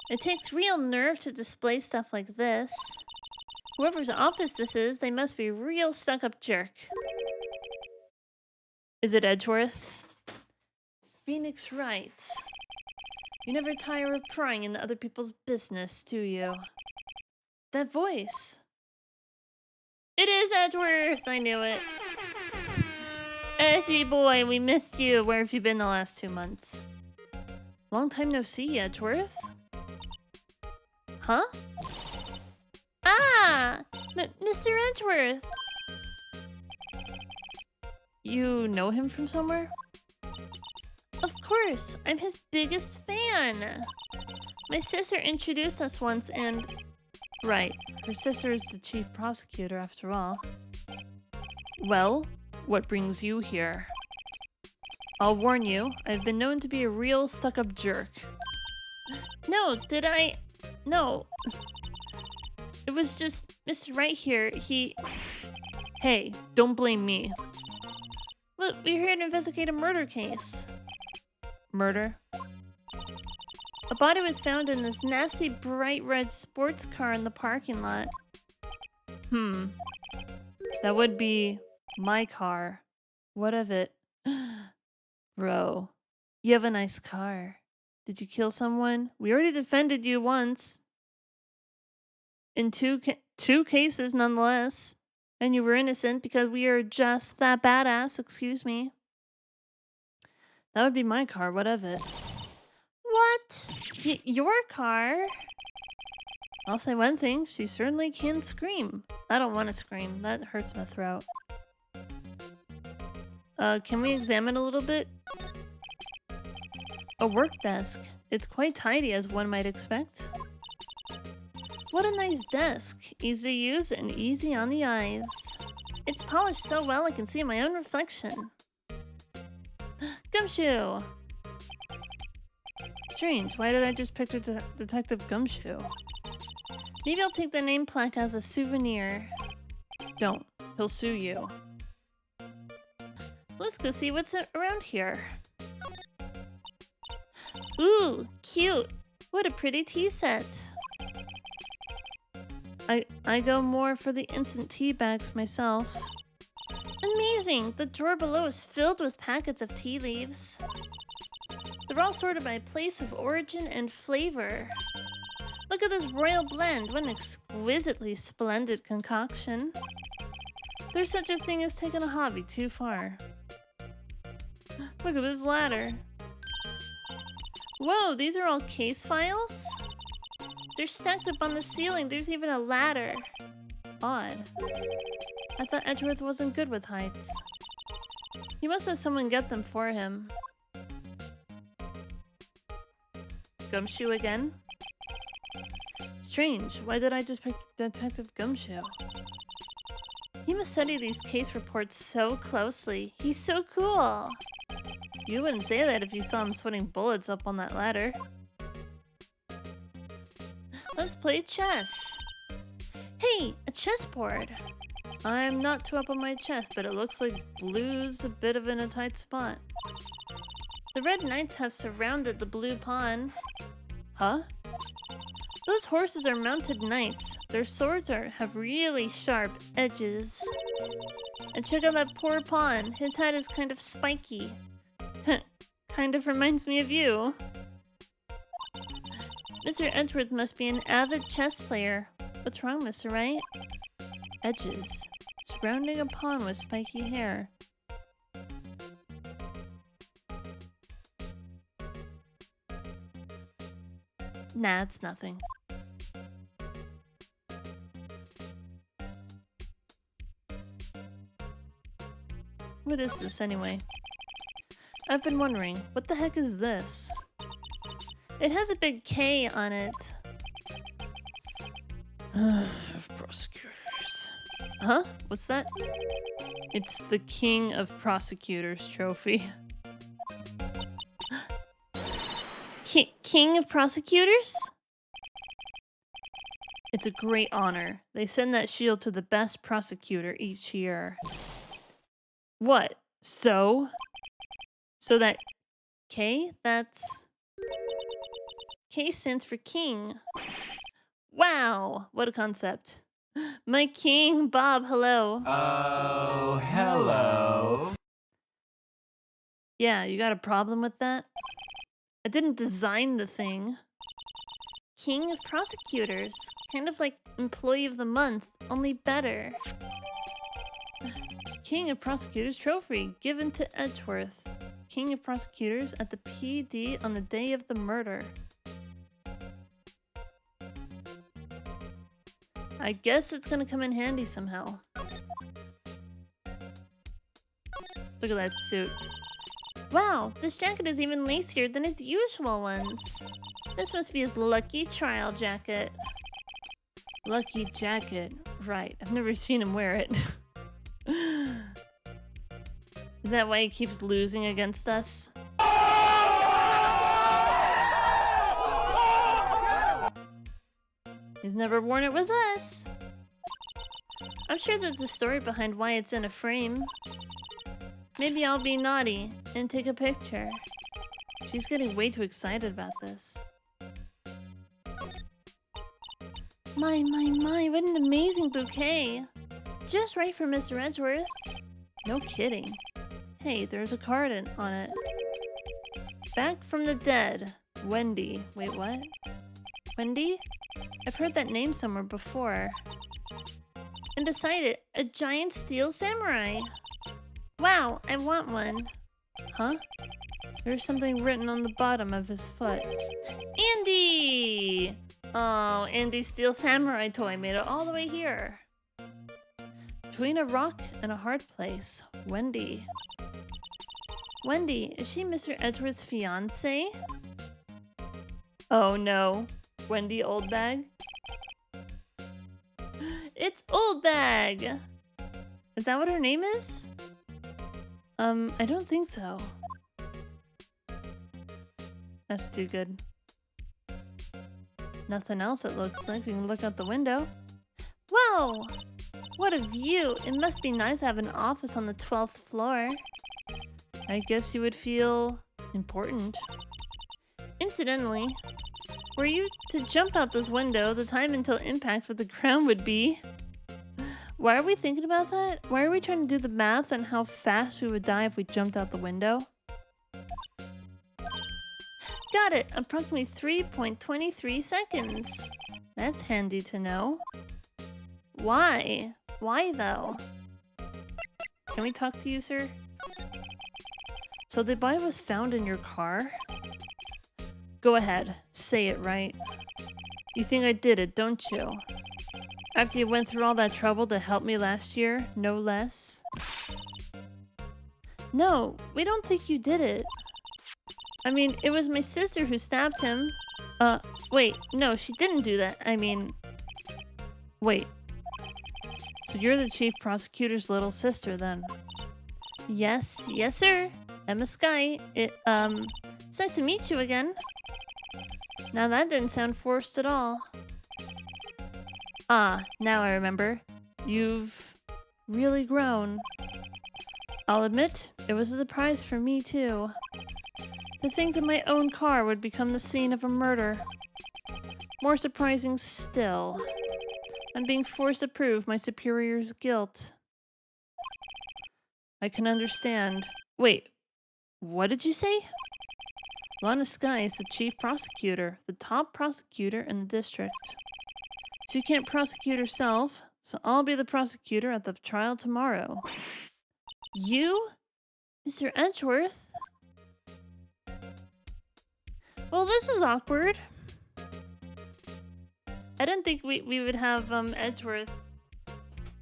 It takes real nerve to display stuff like this. Whoever's office this is, they must be a real stuck-up jerk. Is it Edgeworth? Phoenix Wright. You never tire of prying into other people's business, do you? That voice. It is Edgeworth! I knew it. Edgy boy, we missed you. Where have you been the last 2 months? Long time no see, Edgeworth. Huh? Ah! Mr. Edgeworth! You know him from somewhere? Of course! I'm his biggest fan! My sister introduced us once and... Right. Her sister is the chief prosecutor, after all. Well, what brings you here? I'll warn you, I've been known to be a real stuck-up jerk. No, did I? No. It was just Mr. Wright here, he... Hey, don't blame me. Look, we're here to investigate a murder case. Murder? A body was found in this nasty bright red sports car in the parking lot. That would be my car. What of it? Bro, you have a nice car. Did you kill someone? We already defended you once. In two cases, nonetheless. And you were innocent because we are just that badass, excuse me. That would be my car, what of it? What? Your car? I'll say one thing, she certainly can scream. I don't want to scream, that hurts my throat. Can we examine a little bit? A work desk. It's quite tidy as one might expect. What a nice desk. Easy to use and easy on the eyes. It's polished so well I can see my own reflection. Gumshoe! Strange, why did I just picture Detective Gumshoe? Maybe I'll take the name plaque as a souvenir. Don't. He'll sue you. Let's go see what's around here. Ooh, cute! What a pretty tea set. I go more for the instant tea bags myself. Amazing! The drawer below is filled with packets of tea leaves. They're all sorted by place of origin and flavor. Look at this royal blend. What an exquisitely splendid concoction. There's such a thing as taking a hobby too far. Look at this ladder. Whoa, these are all case files? They're stacked up on the ceiling. There's even a ladder. Odd. I thought Edgeworth wasn't good with heights. He must have someone get them for him. Gumshoe again? Strange. Why did I just pick Detective Gumshoe? He must study these case reports so closely. He's so cool. You wouldn't say that if you saw him sweating bullets up on that ladder. Let's play chess. Hey, a chessboard. I'm not too up on my chess, but it looks like blue's a bit of in a tight spot. The red knights have surrounded the blue pawn. Huh? Those horses are mounted knights. Their swords have really sharp edges. And check out that poor pawn. His head is kind of spiky. Kind of reminds me of you. Mr. Edgeworth must be an avid chess player. What's wrong, Mr. Wright? Edges. Surrounding a pawn with spiky hair. Nah, it's nothing. What is this anyway? I've been wondering, what the heck is this? It has a big K on it. Of prosecutors. Huh? What's that? It's the King of Prosecutors trophy. King of Prosecutors? It's a great honor. They send that shield to the best prosecutor each year. What? So that K? That's... K stands for king. Wow, what a concept. My king, Bob, hello. Oh, hello. Yeah, you got a problem with that? I didn't design the thing. King of Prosecutors. Kind of like Employee of the Month, only better. King of Prosecutors trophy, given to Edgeworth. King of Prosecutors at the PD on the day of the murder. I guess it's gonna come in handy somehow. Look at that suit. Wow, this jacket is even lacier than its usual ones. This must be his lucky trial jacket. Lucky jacket. Right. I've never seen him wear it. Is that why he keeps losing against us? He's never worn it with us. I'm sure there's a story behind why it's in a frame. Maybe I'll be naughty and take a picture. She's getting way too excited about this. My, what an amazing bouquet. Just right for Mr. Edgeworth. No kidding. Hey, there's a card on it. Back from the dead. Wendy. Wait, what? Wendy? I've heard that name somewhere before. And beside it, a giant steel samurai. Wow, I want one. Huh? There's something written on the bottom of his foot. Andy! Oh, Andy's steel samurai toy made it all the way here. Between a rock and a hard place, Wendy. Wendy, is she Mr. Edgeworth's fiance? Oh no. Wendy Oldbag? It's Oldbag! Is that what her name is? I don't think so. That's too good. Nothing else it looks like. We can look out the window. Whoa! What a view! It must be nice to have an office on the 12th floor. I guess you would feel important. Incidentally, were you to jump out this window, the time until impact with the ground would be... Why are we thinking about that? Why are we trying to do the math on how fast we would die if we jumped out the window? Got it! Approximately 3.23 seconds. That's handy to know. Why? Why though? Can we talk to you, sir? So the body was found in your car? Go ahead, say it right. You think I did it, don't you? After you went through all that trouble to help me last year, no less? No, we don't think you did it. I mean, it was my sister who stabbed him. Wait, no, she didn't do that. I mean... Wait. So you're the chief prosecutor's little sister, then? Yes, yes, sir. Emma Sky. It's nice to meet you again. Now that didn't sound forced at all. Ah, now I remember. You've really grown. I'll admit, it was a surprise for me, too. To think that my own car would become the scene of a murder. More surprising still, I'm being forced to prove my superior's guilt. I can understand. Wait, what did you say? Lana Sky is the chief prosecutor, the top prosecutor in the district. She can't prosecute herself, so I'll be the prosecutor at the trial tomorrow. You? Mr. Edgeworth? Well, this is awkward. I didn't think we would have Edgeworth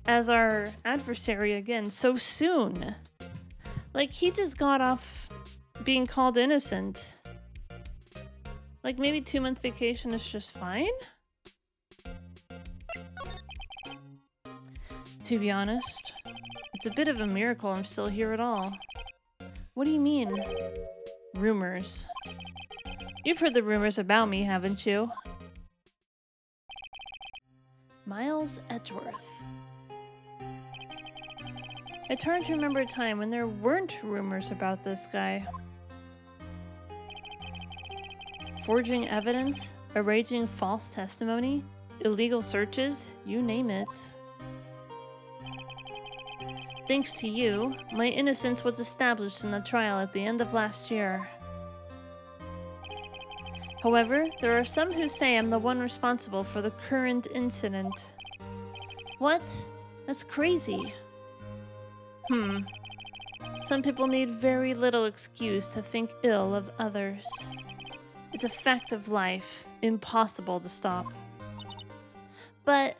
as our adversary again so soon. Like, he just got off being called innocent. Like, maybe 2-month vacation is just fine? To be honest, it's a bit of a miracle I'm still here at all. What do you mean? Rumors. You've heard the rumors about me, haven't you? Miles Edgeworth. I turned to remember a time when there weren't rumors about this guy. Forging evidence, arranging false testimony, illegal searches, you name it. Thanks to you, my innocence was established in the trial at the end of last year. However, there are some who say I'm the one responsible for the current incident. What? That's crazy. Some people need very little excuse to think ill of others. It's a fact of life, impossible to stop. But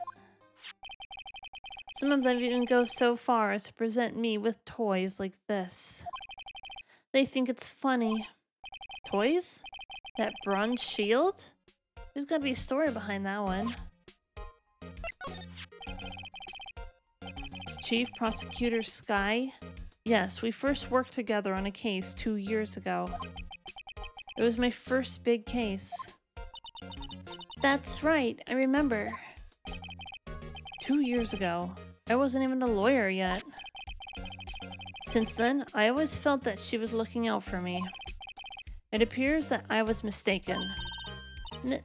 some of them even go so far as to present me with toys like this. They think it's funny. Toys? That bronze shield? There's gotta be a story behind that one. Chief Prosecutor Sky? Yes, we first worked together on a case 2 years ago. It was my first big case. That's right, I remember. 2 years ago. I wasn't even a lawyer yet. Since then, I always felt that she was looking out for me. It appears that I was mistaken.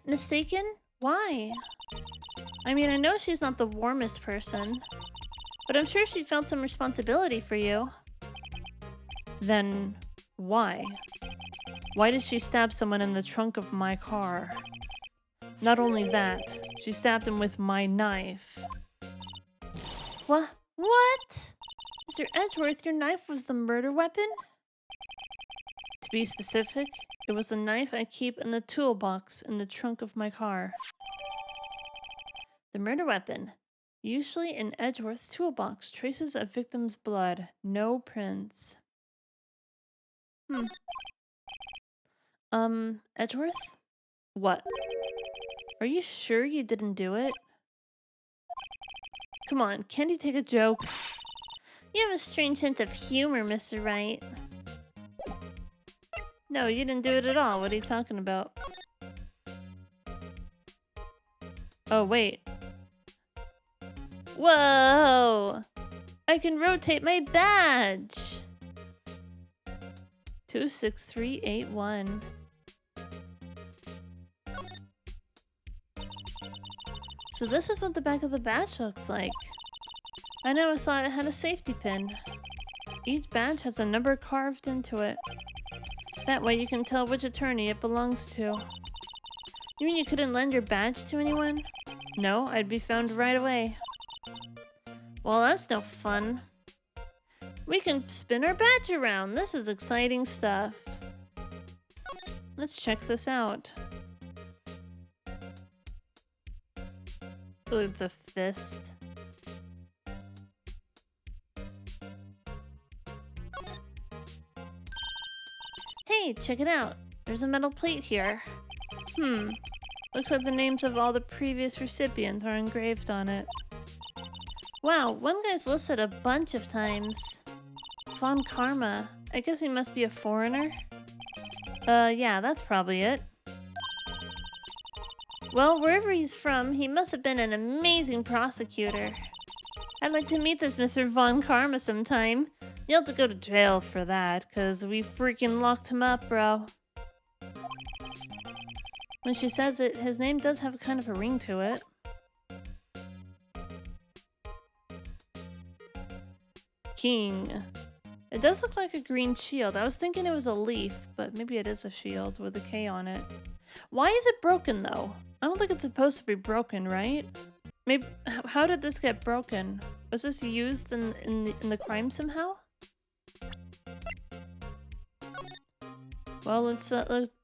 Mistaken? Why? I mean, I know she's not the warmest person, but I'm sure she felt some responsibility for you. Then, why? Why did she stab someone in the trunk of my car? Not only that, she stabbed him with my knife. What? Mr. Edgeworth, your knife was the murder weapon? To be specific, it was a knife I keep in the toolbox in the trunk of my car. The murder weapon. Usually in Edgeworth's toolbox, traces of victim's blood, no prints. Edgeworth? What? Are you sure you didn't do it? Come on, can't you take a joke? You have a strange sense of humor, Mr. Wright. No, you didn't do it at all. What are you talking about? Oh, wait. Whoa! I can rotate my badge! 26381. So this is what the back of the badge looks like. I never thought it had a safety pin. Each badge has a number carved into it. That way you can tell which attorney it belongs to. You mean you couldn't lend your badge to anyone? No, I'd be found right away. Well, that's no fun. We can spin our badge around. This is exciting stuff. Let's check this out. Oh, it's a fist. Hey, check it out. There's a metal plate here. Looks like the names of all the previous recipients are engraved on it. Wow, one guy's listed a bunch of times. Von Karma. I guess he must be a foreigner. Yeah, that's probably it. Well, wherever he's from, he must have been an amazing prosecutor. I'd like to meet this Mr. Von Karma sometime. You'll have to go to jail for that, cause we freaking locked him up, bro. When she says it, his name does have kind of a ring to it. King. It does look like a green shield. I was thinking it was a leaf, but maybe it is a shield with a K on it. Why is it broken, though? I don't think it's supposed to be broken, right? Maybe. How did this get broken? Was this used in the crime somehow? Well, let's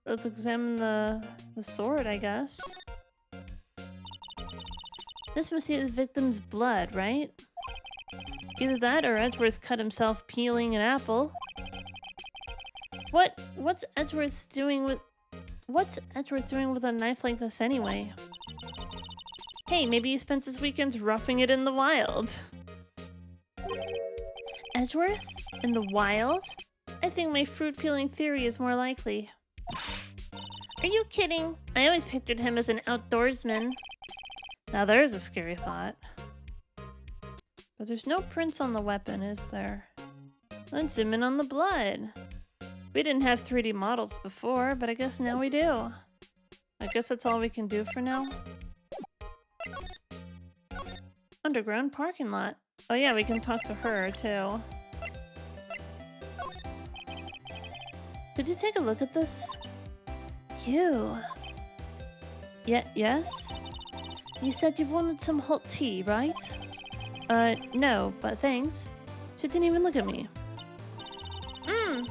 examine the sword, I guess. This must be the victim's blood, right? Either that or Edgeworth cut himself peeling an apple. What's Edgeworth doing with a knife like this anyway? Hey, maybe he spent his weekends roughing it in the wild. Edgeworth? In the wild? I think my fruit peeling theory is more likely. Are you kidding? I always pictured him as an outdoorsman. Now there's a scary thought. But there's no prints on the weapon, is there? Let's zoom in on the blood. We didn't have 3D models before, but I guess now we do. I guess that's all we can do for now. Underground parking lot. Oh yeah, we can talk to her too. Could you take a look at this? You. Yes? You said you wanted some hot tea, right? No, but thanks. She didn't even look at me.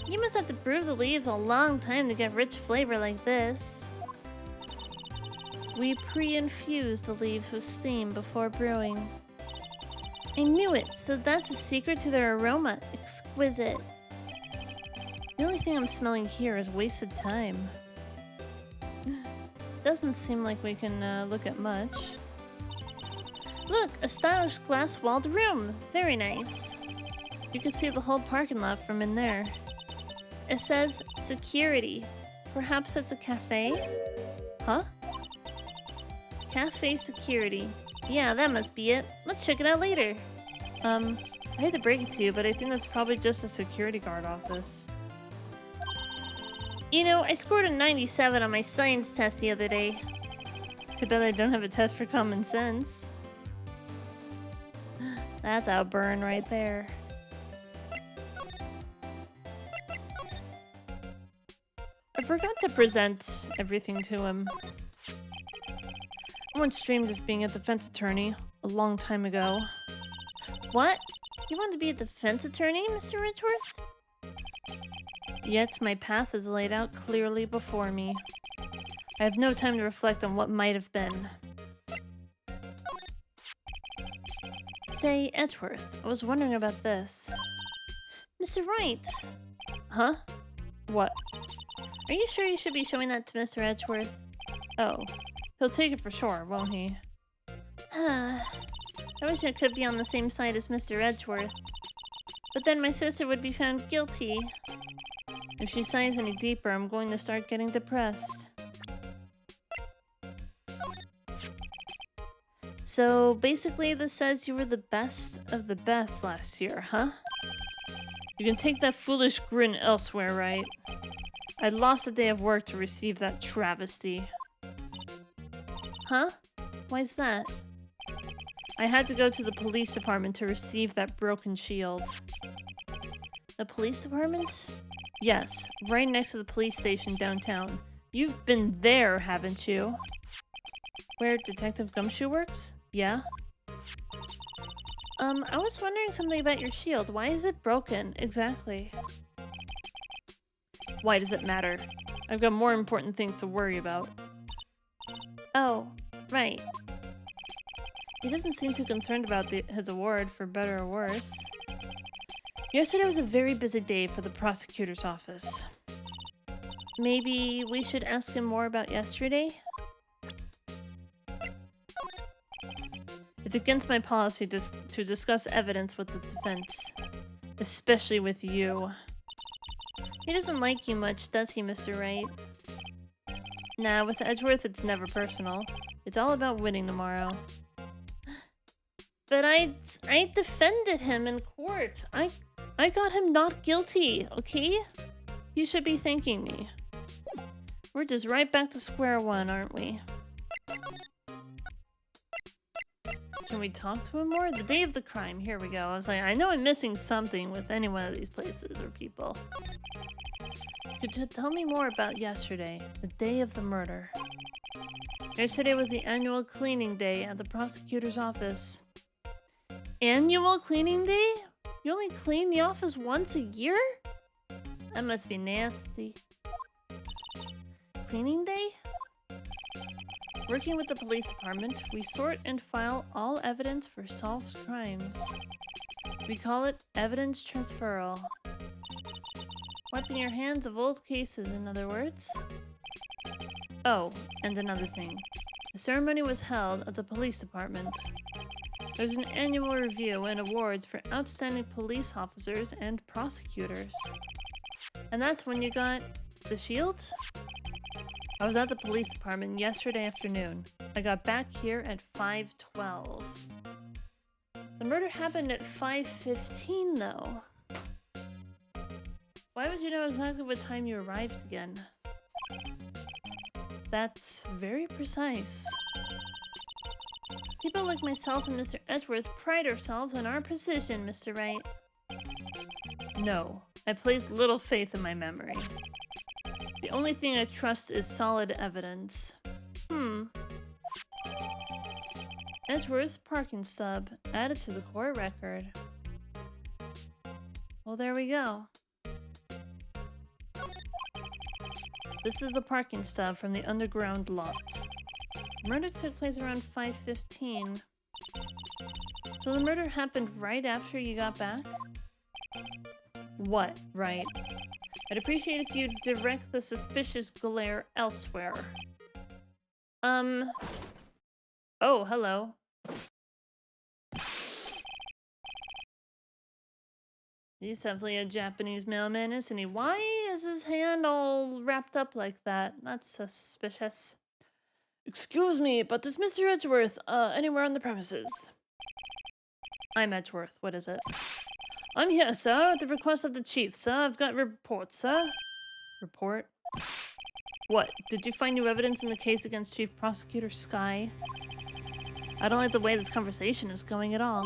You must have to brew the leaves a long time to get rich flavor like this. We pre-infuse the leaves with steam before brewing. I knew it, so that's the secret to their aroma. Exquisite. The only thing I'm smelling here is wasted time. Doesn't seem like we can look at much. Look, a stylish glass-walled room. Very nice. You can see the whole parking lot from in there. It says security. Perhaps it's a cafe? Huh? Cafe security. Yeah, that must be it. Let's check it out later. I hate to break it to you, but I think that's probably just a security guard office. You know, I scored a 97 on my science test the other day. Too bad I don't have a test for common sense. That's our burn right there. I forgot to present everything to him. I once dreamed of being a defense attorney a long time ago. What? You want to be a defense attorney, Mr. Ridgeworth? Yet my path is laid out clearly before me. I have no time to reflect on what might have been. Say, Edgeworth, I was wondering about this. Mr. Wright! Huh? What? Are you sure you should be showing that to Mr. Edgeworth? Oh. He'll take it for sure, won't he? I wish I could be on the same side as Mr. Edgeworth. But then my sister would be found guilty. If she sighs any deeper, I'm going to start getting depressed. So basically this says you were the best of the best last year, huh? You can take that foolish grin elsewhere, right? I lost a day of work to receive that travesty. Huh? Why's that? I had to go to the police department to receive that broken shield. The police department? Yes, right next to the police station downtown. You've been there, haven't you? Where Detective Gumshoe works? Yeah? I was wondering something about your shield. Why is it broken? Exactly. Why does it matter? I've got more important things to worry about. Oh, right. He doesn't seem too concerned about his award, for better or worse. Yesterday was a very busy day for the prosecutor's office. Maybe we should ask him more about yesterday? It's against my policy to discuss evidence with the defense. Especially with you. He doesn't like you much, does he, Mr. Wright? Nah, with Edgeworth it's never personal. It's all about winning tomorrow. But I defended him in court. I got him not guilty, okay? You should be thanking me. We're just right back to square one, aren't we? Can we talk to him more? The day of the crime. Here we go. I was like, I know I'm missing something with any one of these places or people. Could you tell me more about yesterday, the day of the murder? Yesterday was the annual cleaning day at the prosecutor's office. Annual cleaning day? You only clean the office once a year? That must be nasty. Cleaning day? Working with the police department, we sort and file all evidence for solved crimes. We call it evidence transferal. Wiping your hands of old cases, in other words. Oh, and another thing. The ceremony was held at the police department. There's an annual review and awards for outstanding police officers and prosecutors. And that's when you got the shield? I was at the police department yesterday afternoon. I got back here at 5:12. The murder happened at 5:15 though. Why would you know exactly what time you arrived again? That's very precise. People like myself and Mr. Edgeworth pride ourselves on our precision, Mr. Wright. No, I place little faith in my memory. The only thing I trust is solid evidence. Edgeworth's parking stub, added to the court record. Well, there we go. This is the parking stub from the underground lot. The murder took place around 5:15. So the murder happened right after you got back? What, right? I'd appreciate if you'd direct the suspicious glare elsewhere. Oh, hello. He's definitely a Japanese mailman, isn't he? Why is his hand all wrapped up like that? That's suspicious. Excuse me, but is Mr. Edgeworth, anywhere on the premises? I'm Edgeworth. What is it? I'm here, sir, at the request of the chief, sir. I've got reports, sir. Report? What? Did you find new evidence in the case against Chief Prosecutor Sky? I don't like the way this conversation is going at all.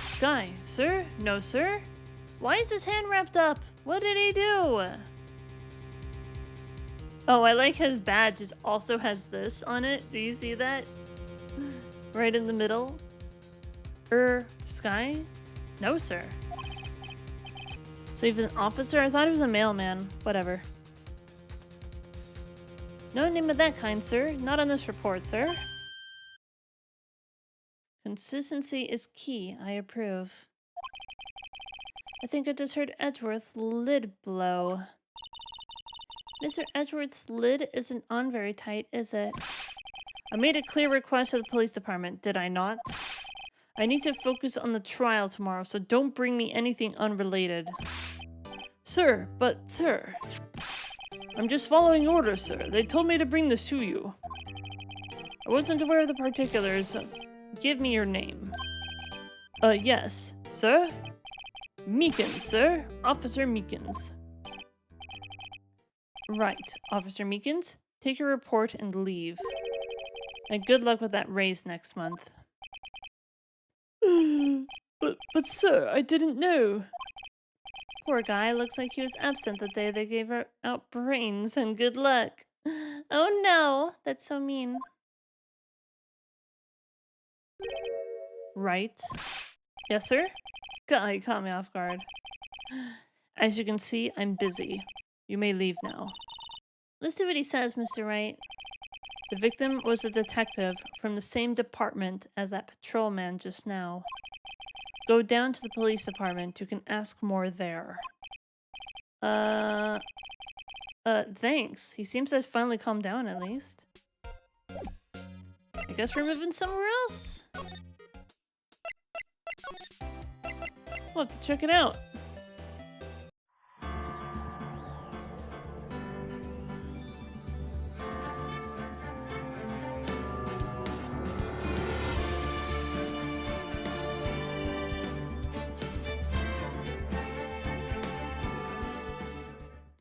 Sky, sir? No, sir? Why is his hand wrapped up? What did he do? Oh, I like his badge. It also has this on it. Do you see that? Right in the middle. Sky? No, sir. So he's an officer? I thought he was a mailman. Whatever. No name of that kind, sir. Not on this report, sir. Consistency is key. I approve. I think I just heard Edgeworth's lid blow. Mr. Edgeworth's lid isn't on very tight, is it? I made a clear request to the police department, did I not? I need to focus on the trial tomorrow, so don't bring me anything unrelated. Sir, but sir... I'm just following orders, sir. They told me to bring this to you. I wasn't aware of the particulars. Give me your name. Yes. Sir? Meekins, sir. Officer Meekins. Right. Officer Meekins, take your report and leave. And good luck with that raise next month. But sir, I didn't know. Poor guy, looks like he was absent the day they gave out brains, and good luck. Oh no, that's so mean. Right. Yes, sir? God, he caught me off guard. As you can see, I'm busy. You may leave now. Let's see what he says, Mr. Wright. The victim was a detective from the same department as that patrolman just now. Go down to the police department. You can ask more there. Thanks. He seems to have finally calmed down at least. I guess we're moving somewhere else? We'll have to check it out.